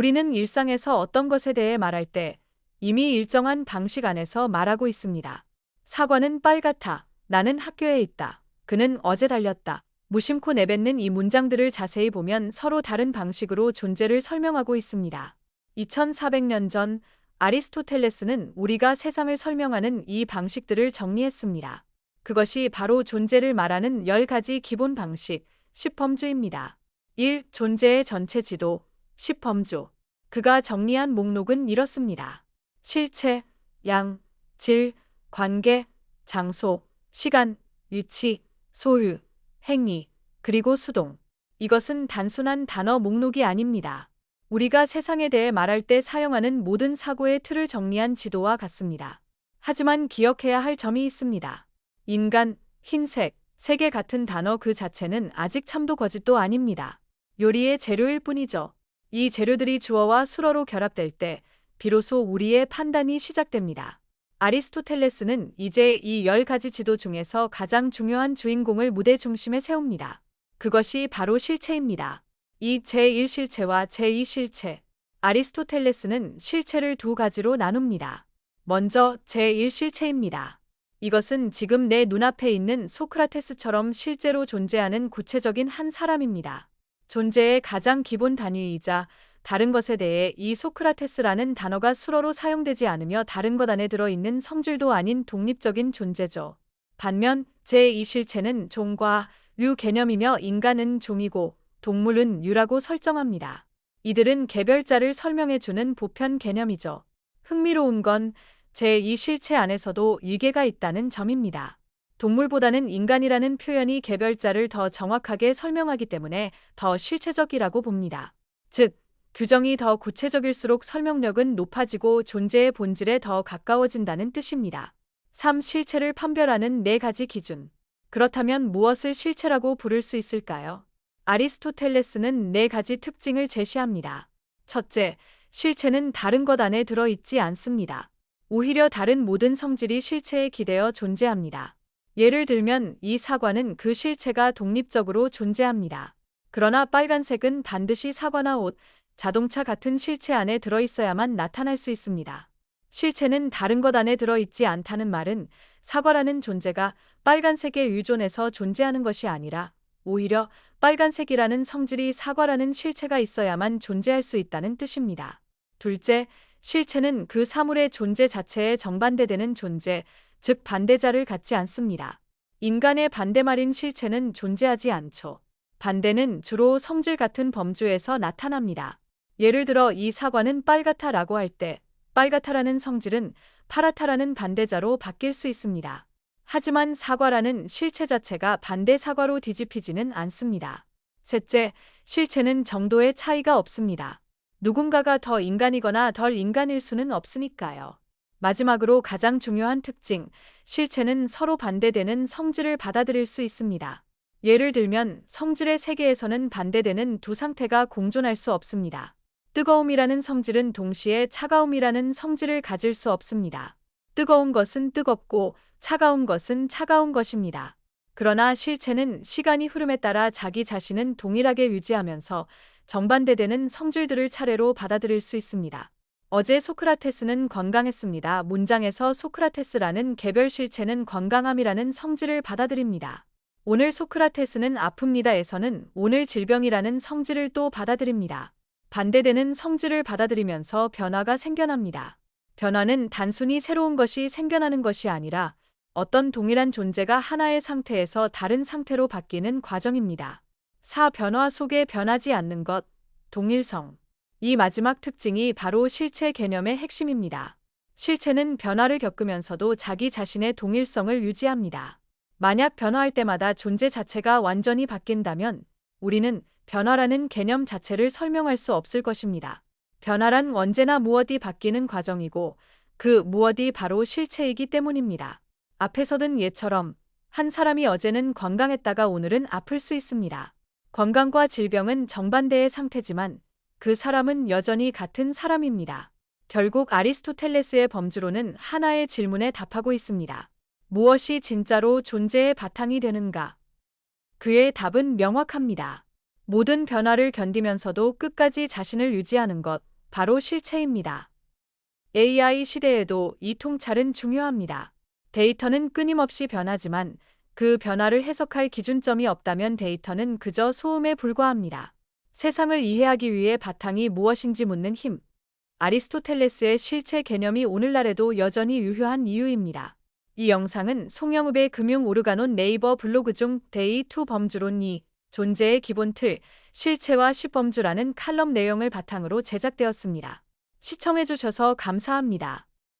우리는 일상에서 어떤 것에 대해 말할 때 이미 일정한 방식 안에서 말하고 있습니다. 사과는 빨갛다. 나는 학교에 있다. 그는 어제 달렸다. 무심코 내뱉는 이 문장들을 자세히 보면 서로 다른 방식으로 존재를 설명하고 있습니다. 2400년 전 아리스토텔레스는 우리가 세상을 설명하는 이 방식들을 정리했습니다. 그것이 바로 존재를 말하는 10가지 기본 방식, 10범주입니다. 1. 존재의 전체 지도, 10범주. 그가 정리한 목록은 이렇습니다. 실체, 양, 질, 관계, 장소, 시간, 위치, 소유, 행위, 그리고 수동. 이것은 단순한 단어 목록이 아닙니다. 우리가 세상에 대해 말할 때 사용하는 모든 사고의 틀을 정리한 지도와 같습니다. 하지만 기억해야 할 점이 있습니다. 인간, 흰색, 세계 같은 단어 그 자체는 아직 참도 거짓도 아닙니다. 요리의 재료일 뿐이죠. 이 재료들이 주어와 수어로 결합될 때 비로소 우리의 판단이 시작됩니다. 아리스토텔레스는 이제 이 10가지 지도 중에서 가장 중요한 주인공을 무대 중심에 세웁니다. 그것이 바로 실체입니다. 이 제1실체와 제2실체. 아리스토텔레스는 실체를 두 가지로 나눕니다. 먼저 제1실체입니다. 이것은 지금 내 눈앞에 있는 소크라테스처럼 실제로 존재하는 구체적인 한 사람입니다. 존재의 가장 기본 단위이자 다른 것에 대해 이 소크라테스라는 단어가 수어로 사용되지 않으며 다른 것 안에 들어있는 성질도 아닌 독립적인 존재죠. 반면 제2실체는 종과 류 개념이며 인간은 종이고 동물은 유라고 설정합니다. 이들은 개별자를 설명해주는 보편 개념이죠. 흥미로운 건 제2실체 안에서도 위계가 있다는 점입니다. 동물보다는 인간이라는 표현이 개별자를 더 정확하게 설명하기 때문에 더 실체적이라고 봅니다. 즉, 규정이 더 구체적일수록 설명력은 높아지고 존재의 본질에 더 가까워진다는 뜻입니다. 3. 실체를 판별하는 4가지 기준. 그렇다면 무엇을 실체라고 부를 수 있을까요? 아리스토텔레스는 4가지 특징을 제시합니다. 첫째, 실체는 다른 것 안에 들어있지 않습니다. 오히려 다른 모든 성질이 실체에 기대어 존재합니다. 예를 들면 이 사과는 그 실체가 독립적으로 존재합니다. 그러나 빨간색은 반드시 사과나 옷, 자동차 같은 실체 안에 들어있어야만 나타날 수 있습니다. 실체는 다른 것 안에 들어있지 않다는 말은 사과라는 존재가 빨간색에 의존해서 존재하는 것이 아니라 오히려 빨간색이라는 성질이 사과라는 실체가 있어야만 존재할 수 있다는 뜻입니다. 둘째, 실체는 그 사물의 존재 자체에 정반대되는 존재, 즉 반대자를 갖지 않습니다. 인간의 반대말인 실체는 존재하지 않죠. 반대는 주로 성질 같은 범주에서 나타납니다. 예를 들어 이 사과는 빨갛다라고 할 때 빨갛다라는 성질은 파랗다라는 반대자로 바뀔 수 있습니다. 하지만 사과라는 실체 자체가 반대 사과로 뒤집히지는 않습니다. 셋째, 실체는 정도의 차이가 없습니다. 누군가가 더 인간이거나 덜 인간일 수는 없으니까요. 마지막으로 가장 중요한 특징, 실체는 서로 반대되는 성질을 받아들일 수 있습니다. 예를 들면 성질의 세계에서는 반대되는 두 상태가 공존할 수 없습니다. 뜨거움이라는 성질은 동시에 차가움이라는 성질을 가질 수 없습니다. 뜨거운 것은 뜨겁고 차가운 것은 차가운 것입니다. 그러나 실체는 시간이 흐름에 따라 자기 자신은 동일하게 유지하면서 정반대되는 성질들을 차례로 받아들일 수 있습니다. 어제 소크라테스는 건강했습니다. 문장에서 소크라테스라는 개별 실체는 건강함이라는 성질을 받아들입니다. 오늘 소크라테스는 아픕니다에서는 오늘 질병이라는 성질을 또 받아들입니다. 반대되는 성질을 받아들이면서 변화가 생겨납니다. 변화는 단순히 새로운 것이 생겨나는 것이 아니라 어떤 동일한 존재가 하나의 상태에서 다른 상태로 바뀌는 과정입니다. 4. 변화 속에 변하지 않는 것, 동일성. 이 마지막 특징이 바로 실체 개념의 핵심입니다. 실체는 변화를 겪으면서도 자기 자신의 동일성을 유지합니다. 만약 변화할 때마다 존재 자체가 완전히 바뀐다면 우리는 변화라는 개념 자체를 설명할 수 없을 것입니다. 변화란 언제나 무엇이 바뀌는 과정이고 그 무엇이 바로 실체이기 때문입니다. 앞에서 든 예처럼 한 사람이 어제는 건강했다가 오늘은 아플 수 있습니다. 건강과 질병은 정반대의 상태지만 그 사람은 여전히 같은 사람입니다. 결국 아리스토텔레스의 범주로는 하나의 질문에 답하고 있습니다. 무엇이 진짜로 존재의 바탕이 되는가? 그의 답은 명확합니다. 모든 변화를 견디면서도 끝까지 자신을 유지하는 것, 바로 실체입니다. AI 시대에도 이 통찰은 중요합니다. 데이터는 끊임없이 변하지만 그 변화를 해석할 기준점이 없다면 데이터는 그저 소음에 불과합니다. 세상을 이해하기 위해 바탕이 무엇인지 묻는 힘. 아리스토텔레스의 실체 개념이 오늘날에도 여전히 유효한 이유입니다. 이 영상은 송영읍의 금융 오르가논 네이버 블로그 중 데이2 범주론 2, 존재의 기본 틀, 실체와 시범주라는 칼럼 내용을 바탕으로 제작되었습니다. 시청해주셔서 감사합니다.